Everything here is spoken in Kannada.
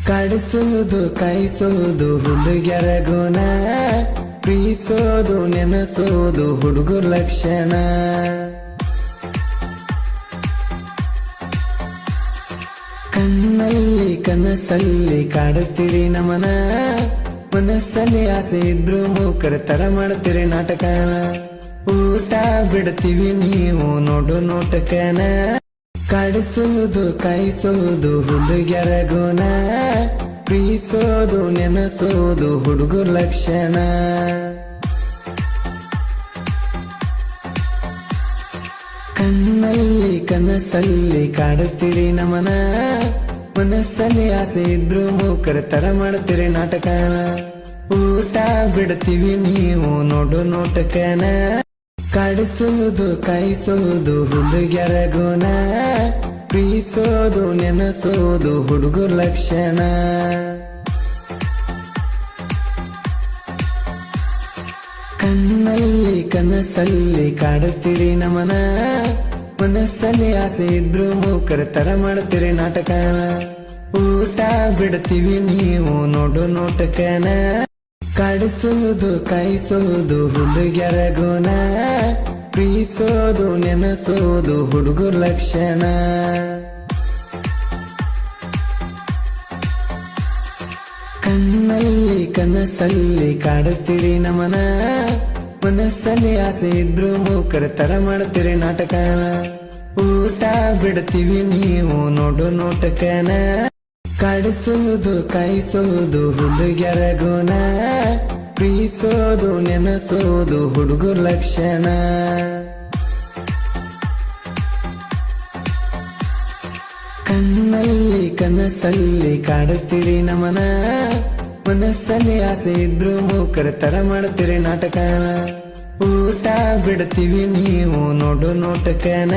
ಕಾಡಿಸೋದು ಕಾಯಿಸೋದು ಹುಡುಗ್ಯರ ಗುಣ, ಪ್ರೀತಿಸೋದು ನೆನಸೋದು ಹುಡುಗರ ಲಕ್ಷಣ. ಕಣ್ಣಲ್ಲಿ ಕನಸಲ್ಲಿ ಕಾಡುತ್ತೀರಿ ನಮನ, ಮನಸ್ಸಲ್ಲಿ ಆಸೆ ಇದ್ರು ಮೂಕರ ತರ ಮಾಡ್ತೀರಿ ನಾಟಕನ. ಊಟ ಬಿಡ್ತೀವಿ ನೀವು ನೋಡು ನೋಟಕನ. ಕಾಡಿಸೋದು ಕಾಯಿಸೋದು ಹುಡುಗ್ಯರ ಗುಣ, ಪ್ರೀತಿಸೋದು ನೆನಸೋದು ಹುಡುಗರ ಲಕ್ಷಣ. ಕಣ್ಣಲ್ಲಿ ಕನಸಲ್ಲಿ ಕಾಡುತ್ತೀರಿ ನಮನ, ಮನಸ್ಸಲ್ಲಿ ಆಸೆ ಇದ್ರು ಮೂಕರ ತರ ಮಾಡ್ತೀರಿ ನಾಟಕನ. ಊಟ ಬಿಡ್ತೀವಿ ನೀವು ನೋಡು ನೋಟಕನ. ಕಾಡಿಸೋದು ಕಾಯಿಸೋದು ಹುಡುಗ್ಯರ ಗುಣ, ಪ್ರೀತಿಸೋದು ನೆನಸೋದು ಹುಡುಗರ ಲಕ್ಷಣ. ಕಣ್ಣಲ್ಲಿ ಕನಸಲ್ಲಿ ಕಾಡುತ್ತೀರಿ ನಮನ, ಮನಸ್ಸಲ್ಲಿ ಆಸೆ ಇದ್ರು ಮೂಕರ ತರ ಮಾಡ್ತೀರಿ ನಾಟಕನ. ಊಟ ಬಿಡ್ತೀವಿ ನೀವು ನೋಡು ನೋಟಕನ. ಕಾಡಿಸೋದು ಕಾಯಿಸೋದು ಹುಡುಗ್ಯರ ಗುಣ, ಪ್ರೀತಿಸೋದು ನೆನಸೋದು ಹುಡುಗರ ಲಕ್ಷಣ. ಕಣ್ಣಲ್ಲಿ ಕನಸಲ್ಲಿ ಕಾಡುತ್ತೀರಿ ನಮನ, ಮನಸ್ಸಲ್ಲಿ ಆಸೆ ಇದ್ರು ಮೂಕರ ತರ ಮಾಡ್ತೀರಿ ನಾಟಕನ. ಊಟ ಬಿಡ್ತೀವಿ ನೀವು ನೋಡು ನೋಟಕನ. ಕಾಡಿಸೋದು ಕಾಯಿಸೋದು ಹುಡುಗ್ಯರ ಗುಣ, ಪ್ರೀತಿಸೋದು ನೆನಸೋದು ಹುಡುಗರ ಲಕ್ಷಣ. ಕಣ್ಣಲ್ಲಿ ಕನಸಲ್ಲಿ ಕಾಡುತ್ತೀರಿ ನಮನ, ಮನಸ್ಸಲ್ಲಿ ಆಸೆ ಇದ್ರು ಮೂಕರ ತರ ಮಾಡ್ತೀರಿ ನಾಟಕನ. ಊಟ ಬಿಡ್ತೀವಿ ನೀವು ನೋಡು ನೋಟಕನ.